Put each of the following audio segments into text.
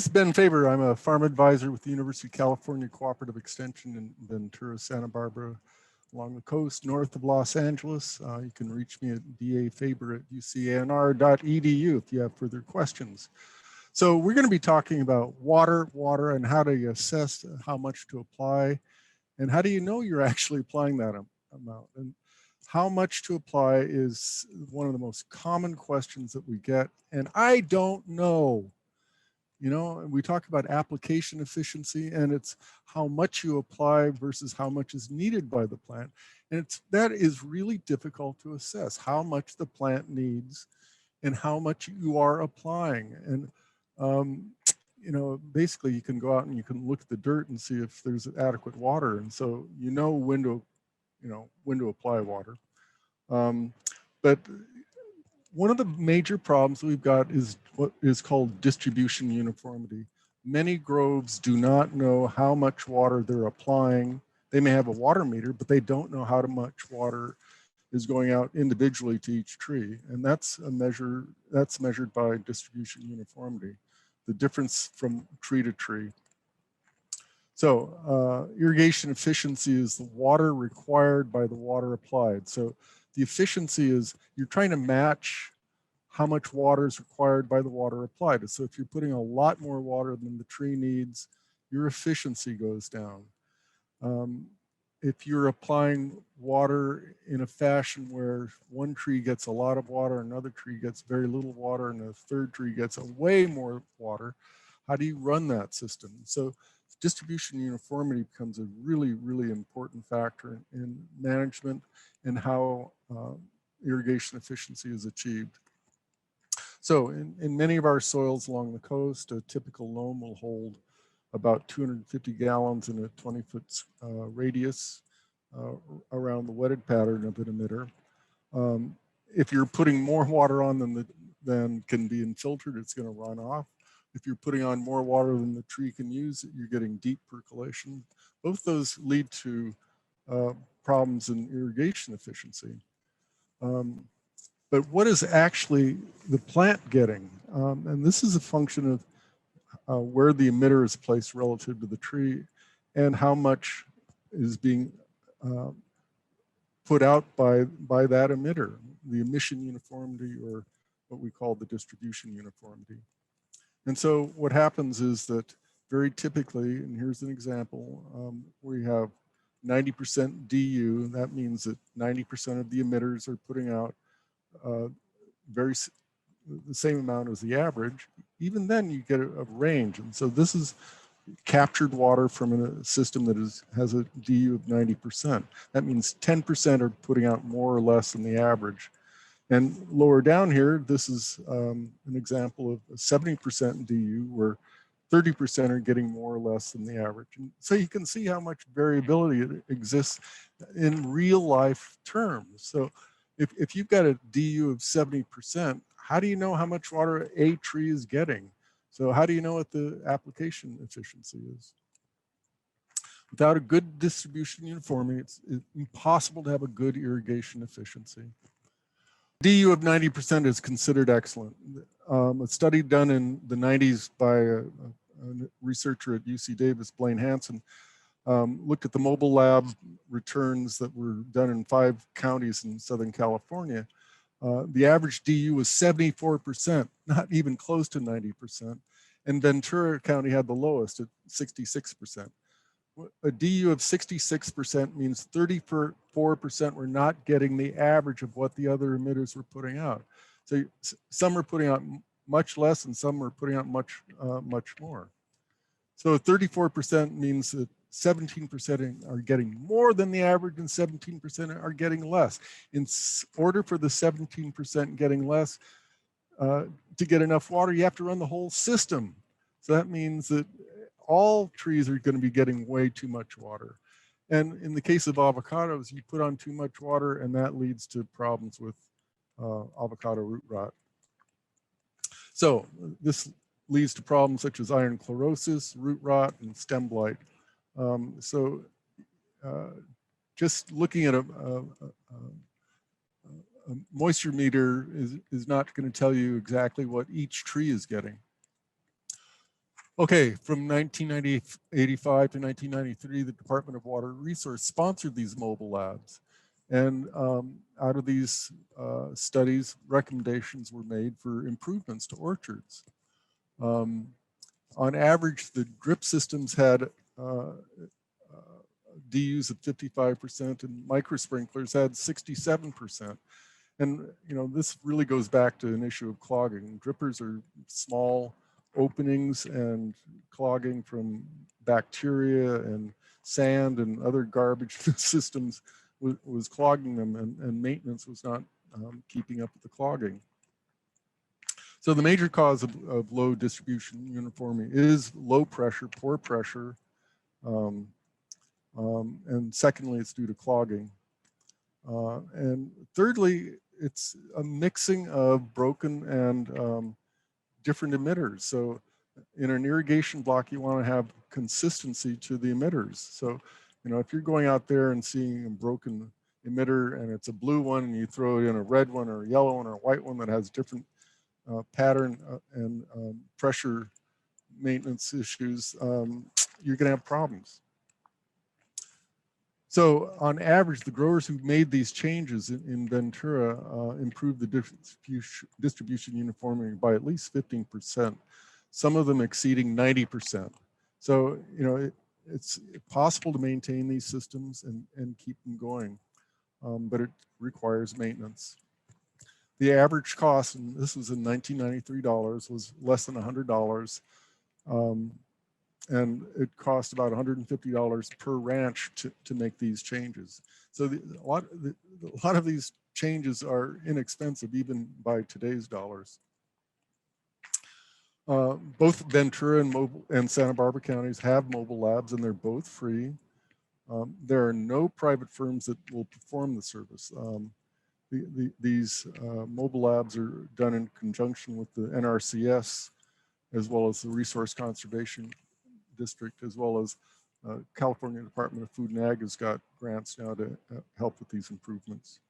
is Ben Faber. I'm a farm advisor with the University of California Cooperative Extension in Ventura, Santa Barbara, along the coast north of Los Angeles. You can reach me at bafaber@ucanr.edu if you have further questions. So we're going to be talking about water, and how to assess how much to apply, and how do you know you're actually applying that amount. And how much to apply is one of the most common questions that we get, and I don't know. You know, we talk about application efficiency, and it's how much you apply versus how much is needed by the plant. And that is really difficult to assess, how much the plant needs and how much you are applying. And, you know, basically you can go out and you can look at the dirt and see if there's adequate water. And so you know when to apply water. But one of the major problems we've got is what is called distribution uniformity. Many groves do not know how much water they're applying. They may have a water meter, but they don't know how much water is going out individually to each tree. And that's measured by distribution uniformity, the difference from tree to tree. So irrigation efficiency is the water required by the water applied. So the efficiency is you're trying to match how much water is required by the water applied. So if you're putting a lot more water than the tree needs, your efficiency goes down. If you're applying water in a fashion where one tree gets a lot of water, another tree gets very little water, and a third tree gets way more water, how do you run that system? So distribution uniformity becomes a really, really important factor in management and how irrigation efficiency is achieved. So in many of our soils along the coast, a typical loam will hold about 250 gallons in a 20-foot radius around the wetted pattern of an emitter. If you're putting more water on than can be infiltrated, it's going to run off. If you're putting on more water than the tree can use, you're getting deep percolation. Both those lead to problems in irrigation efficiency. But what is actually the plant getting? And this is a function of where the emitter is placed relative to the tree and how much is being put out by that emitter, the emission uniformity, or what we call the distribution uniformity. And so what happens is that very typically, and here's an example, we have 90% DU. That means that 90% of the emitters are putting out the same amount as the average. Even then you get a range. And so this is captured water from a system that has a DU of 90%. That means 10% are putting out more or less than the average. And lower down here, this is an example of a 70% DU where 30% are getting more or less than the average. And so you can see how much variability exists in real life terms. So if you've got a DU of 70%, how do you know how much water a tree is getting? So how do you know what the application efficiency is? Without a good distribution uniformity, it's impossible to have a good irrigation efficiency. DU of 90% is considered excellent. A study done in the 90s by a researcher at UC Davis, Blaine Hansen, looked at the mobile lab returns that were done in 5 counties in Southern California. The average DU was 74%, not even close to 90%. And Ventura County had the lowest at 66%. A DU of 66% means 34% were not getting the average of what the other emitters were putting out. So some are putting out much less and some are putting out much more. So 34% means that 17% are getting more than the average and 17% are getting less. In order for the 17% getting less to get enough water, you have to run the whole system. So that means that all trees are going to be getting way too much water. And in the case of avocados, you put on too much water and that leads to problems with avocado root rot. So this leads to problems such as iron chlorosis, root rot, and stem blight. Just looking at a moisture meter is not going to tell you exactly what each tree is getting. Okay, from 1985 to 1993, the Department of Water Resource sponsored these mobile labs. And out of these studies, recommendations were made for improvements to orchards. On average, the drip systems had DUs of 55% and micro sprinklers had 67%. And this really goes back to an issue of clogging. Drippers are small openings, and clogging from bacteria and sand and other garbage systems was clogging them, and maintenance was not keeping up with the clogging. So the major cause of low distribution uniformity is low pressure, poor pressure, and secondly, it's due to clogging. And thirdly, it's a mixing of broken and different emitters. So in an irrigation block, you want to have consistency to the emitters. So, if you're going out there and seeing a broken emitter and it's a blue one, and you throw it in a red one or a yellow one or a white one that has different pattern and pressure maintenance issues, you're going to have problems. So on average, the growers who made these changes in Ventura improved the distribution uniformity by at least 15%, some of them exceeding 90%. So, it's possible to maintain these systems and keep them going, but it requires maintenance. The average cost, and this was in 1993 dollars, was less than $100. And it cost about $150 per ranch to make these changes. So a lot of these changes are inexpensive, even by today's dollars. Both Ventura and Santa Barbara counties have mobile labs, and they're both free. There are no private firms that will perform the service. These mobile labs are done in conjunction with the NRCS, as well as the Resource Conservation District, as well as California Department of Food and Ag has got grants now to help with these improvements.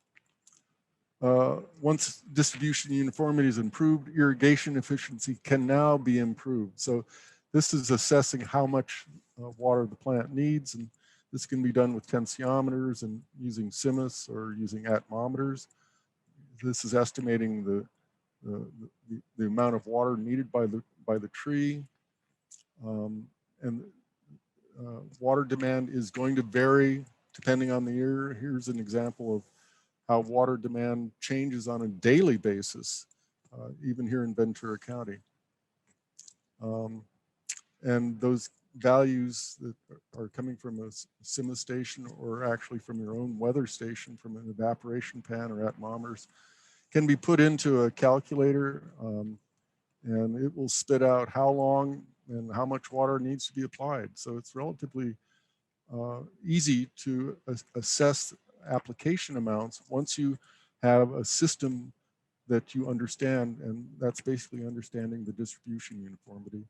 Once distribution uniformity is improved, irrigation efficiency can now be improved. So this is assessing how much water the plant needs, and this can be done with tensiometers and using CIMUS or using atmometers. This is estimating the amount of water needed by the tree. And water demand is going to vary depending on the year. Here's an example of how water demand changes on a daily basis, even here in Ventura County. And those values that are coming from a CIMUS station, or actually from your own weather station, from an evaporation pan or atmometers, can be put into a calculator, and it will spit out how long and how much water needs to be applied. So it's relatively easy to assess application amounts once you have a system that you understand, and that's basically understanding the distribution uniformity.